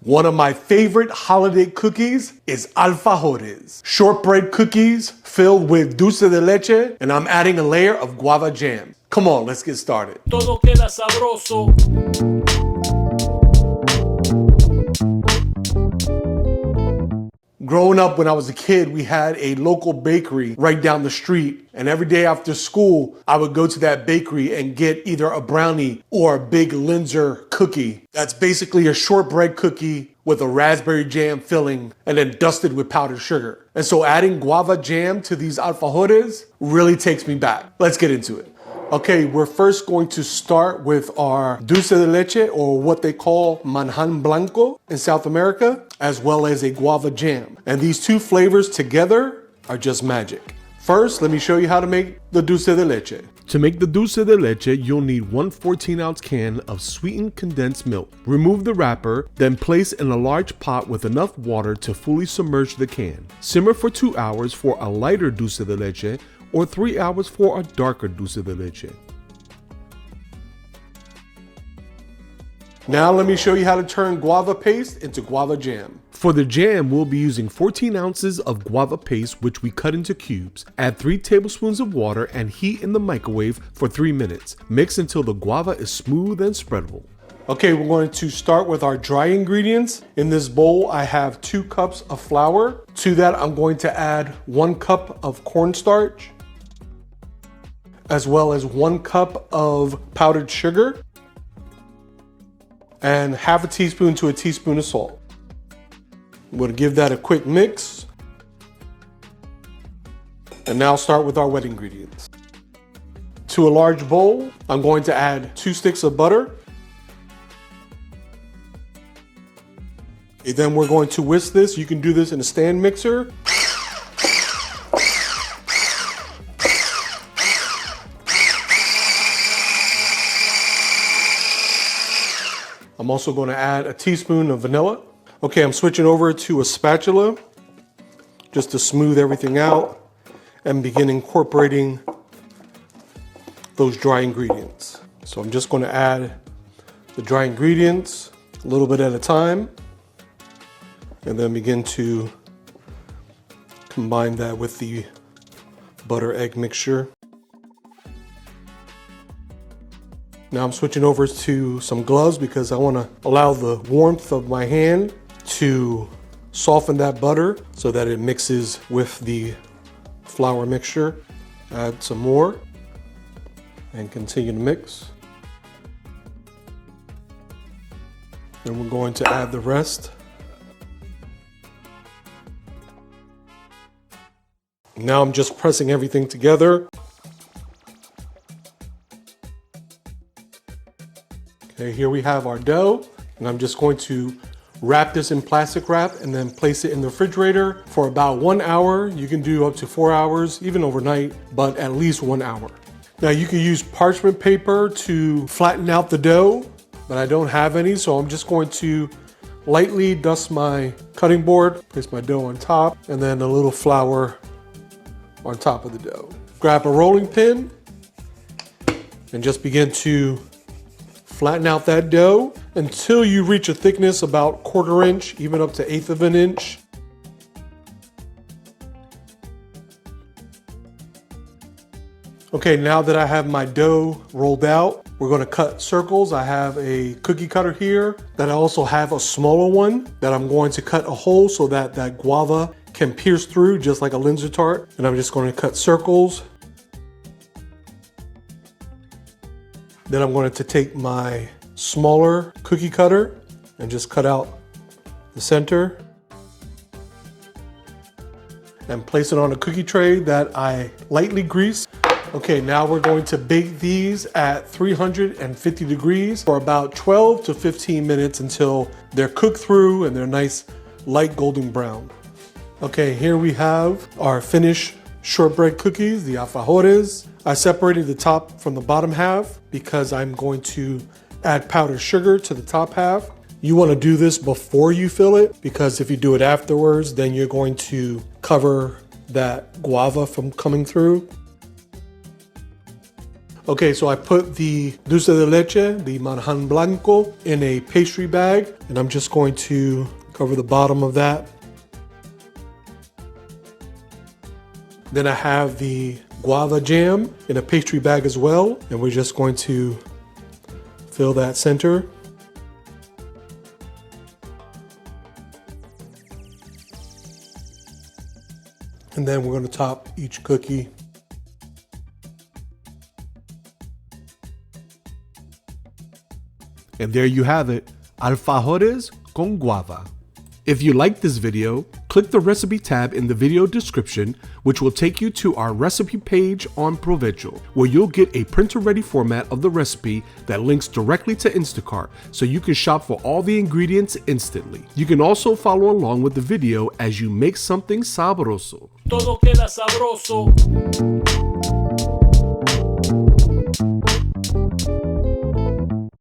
One of my favorite holiday cookies is Alfajores. Shortbread cookies filled with Dulce de Leche, and I'm adding a layer of Guava Jam. Come on, let's get started. Todo queda sabroso. Growing up when I was a kid, we had a local bakery right down the street. And every day after school, I would go to that bakery and get either a brownie or a big Linzer cookie. That's basically a shortbread cookie with a raspberry jam filling and then dusted with powdered sugar. And so adding guava jam to these alfajores really takes me back. Let's get into it. Okay, we're first going to start with our dulce de leche, or what they call manjan blanco in South America, as well as a guava jam. And these two flavors together are just magic. First, let me show you how to make the dulce de leche. To make the dulce de leche, you'll need one 14-ounce can of sweetened condensed milk. Remove the wrapper, then place in a large pot with enough water to fully submerge the can. Simmer for 2 hours for a lighter dulce de leche, or 3 hours for a darker dulce de leche. Now let me show you how to turn guava paste into guava jam. For the jam, we'll be using 14 ounces of guava paste, which we cut into cubes. Add 3 tablespoons of water and heat in the microwave for 3 minutes. Mix until the guava is smooth and spreadable. Okay, we're going to start with our dry ingredients. In this bowl, I have 2 cups of flour. To that, I'm going to add 1 cup of cornstarch, as well as 1 cup of powdered sugar, and half a teaspoon to a teaspoon of salt. I'm going to give that a quick mix. And now start with our wet ingredients. To a large bowl, I'm going to add 2 sticks of butter. And then we're going to whisk this. You can do this in a stand mixer. I'm also going to add a teaspoon of vanilla. Okay, I'm switching over to a spatula just to smooth everything out and begin incorporating those dry ingredients. So I'm just going to add the dry ingredients a little bit at a time, and then begin to combine that with the butter egg mixture. Now I'm switching over to some gloves because I want to allow the warmth of my hand to soften that butter so that it mixes with the flour mixture. Add some more and continue to mix. Then we're going to add the rest. Now I'm just pressing everything together. Okay, here we have our dough, and I'm just going to wrap this in plastic wrap and then place it in the refrigerator for about 1 hour. You can do up to 4 hours, even overnight, but at least 1 hour. Now you can use parchment paper to flatten out the dough, but I don't have any, so I'm just going to lightly dust my cutting board, place my dough on top, and then a little flour on top of the dough. Grab a rolling pin and just begin to flatten out that dough until you reach a thickness about 1/4 inch, even up to 1/8 of an inch. Okay, now that I have my dough rolled out, we're going to cut circles. I have a cookie cutter here that I also have a smaller one that I'm going to cut a hole so that that guava can pierce through just like a Linzer tart. And I'm just going to cut circles. Then I'm going to take my smaller cookie cutter and just cut out the center and place it on a cookie tray that I lightly grease. Okay, now we're going to bake these at 350 degrees for about 12 to 15 minutes until they're cooked through and they're nice light golden brown. Okay, here we have our finished shortbread cookies, the alfajores. I separated the top from the bottom half because I'm going to add powdered sugar to the top half. You want to do this before you fill it, because if you do it afterwards, then you're going to cover that guava from coming through. Okay, so I put the dulce de leche, the manjar blanco, in a pastry bag, and I'm just going to cover the bottom of that. Then I have the guava jam in a pastry bag as well, and we're just going to fill that center. And then we're going to top each cookie. And there you have it, alfajores con guava. If you like this video, click the recipe tab in the video description, which will take you to our recipe page on Provecho, where you'll get a printer-ready format of the recipe that links directly to Instacart, so you can shop for all the ingredients instantly. You can also follow along with the video as you make something sabroso. Todo queda sabroso.